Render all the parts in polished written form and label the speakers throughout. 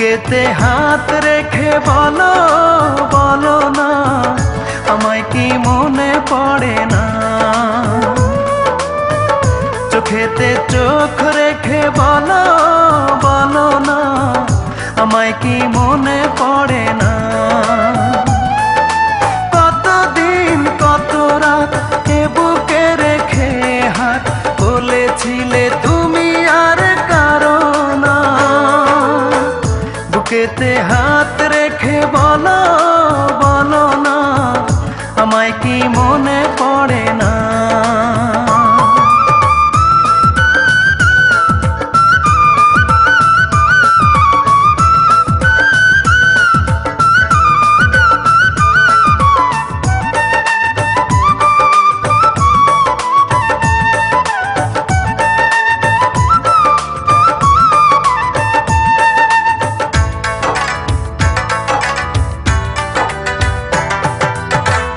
Speaker 1: বুকেতে হাত রেখে বলো বলো না, আমায় কি মনে পড়ে না? চোখেতে চোখ রেখে বলো বলো না, আমায় কি মনে পড়ে না? কতদিন কত রাত এ বুকে রেখে হাত বলেছিলে তুমি আর কারো না। বুকেতে হাত রেখে বলো বলো না, আমায় কি মনে পড়ে না?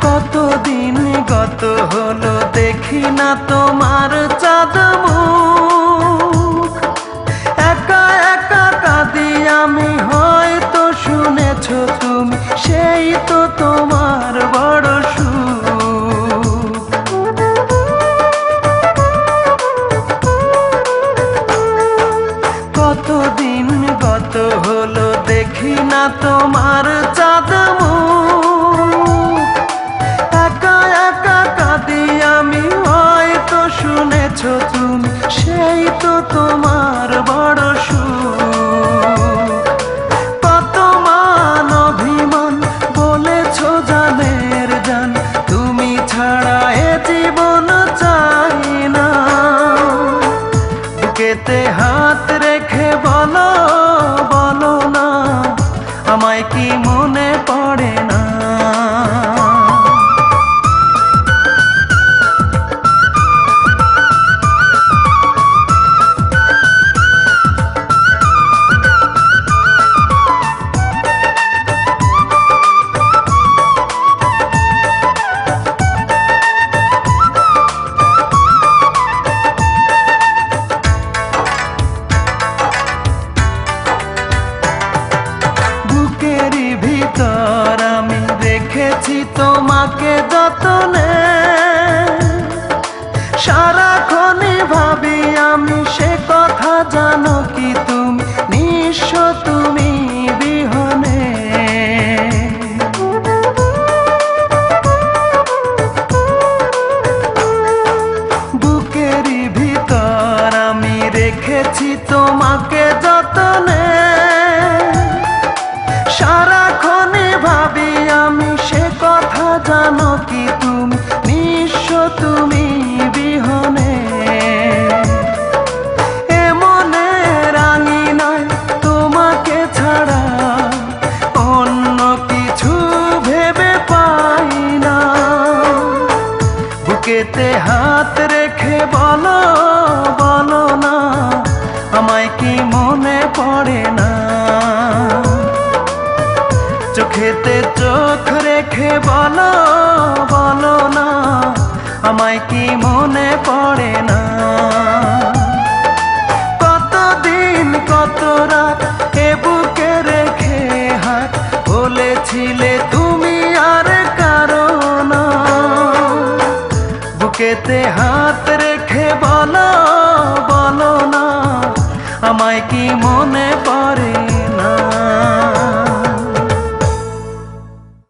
Speaker 1: কতদিন গত হলো দেখি না তোমার চাঁদ মুখ, একা একা কাঁদি আমি, হয়তো শুনেছো তুমি, সেই তো তোমার বড় সুখ। কতদিন গত হলো দেখি না তোমার চাঁদ মুখ, একা একা কাঁদি আমি, হয়তো শুনেছো তুমি, সেই তো তোমার বড় সুখ। কত মান অভিমান বলেছো জানের জান, তুমি ছাড়া এ জীবন চাই না। বুকেতে হাত রেখে বলো বলো না, আমায় কি মনে পড়ে না? বুকেরই ভিতর আমি রেখেছি তোমাকে যতনে, সারাক্ষণই ভাবি আমি সে কথা, জানো কি তুমি নিঃস্ব তুমি বিহনে। বুকেরই ভিতর আমি রেখেছি তোমাকে যতনে, সারাক্ষণই ভাবি আমি সে কথা, জানো কি তুমি নিঃস্ব তুমি বিহনে। এমনে রাঙি নাই তোমাকে ছাড়া, অন্য কিছু ভেবে পাই না। বুকেতে হাত রেখে বলো বলো না, আমায় কি মনে পড়ে না? চোখেতে চোখ রেখে বলো বলো না, আমায় কি মনে পড়ে না? কতদিন কত রাত এ বুকে রেখে হাত বলেছিলে তুমি আর কারো না। বুকেতে হাত রেখে বলো বলো না, আমায় কি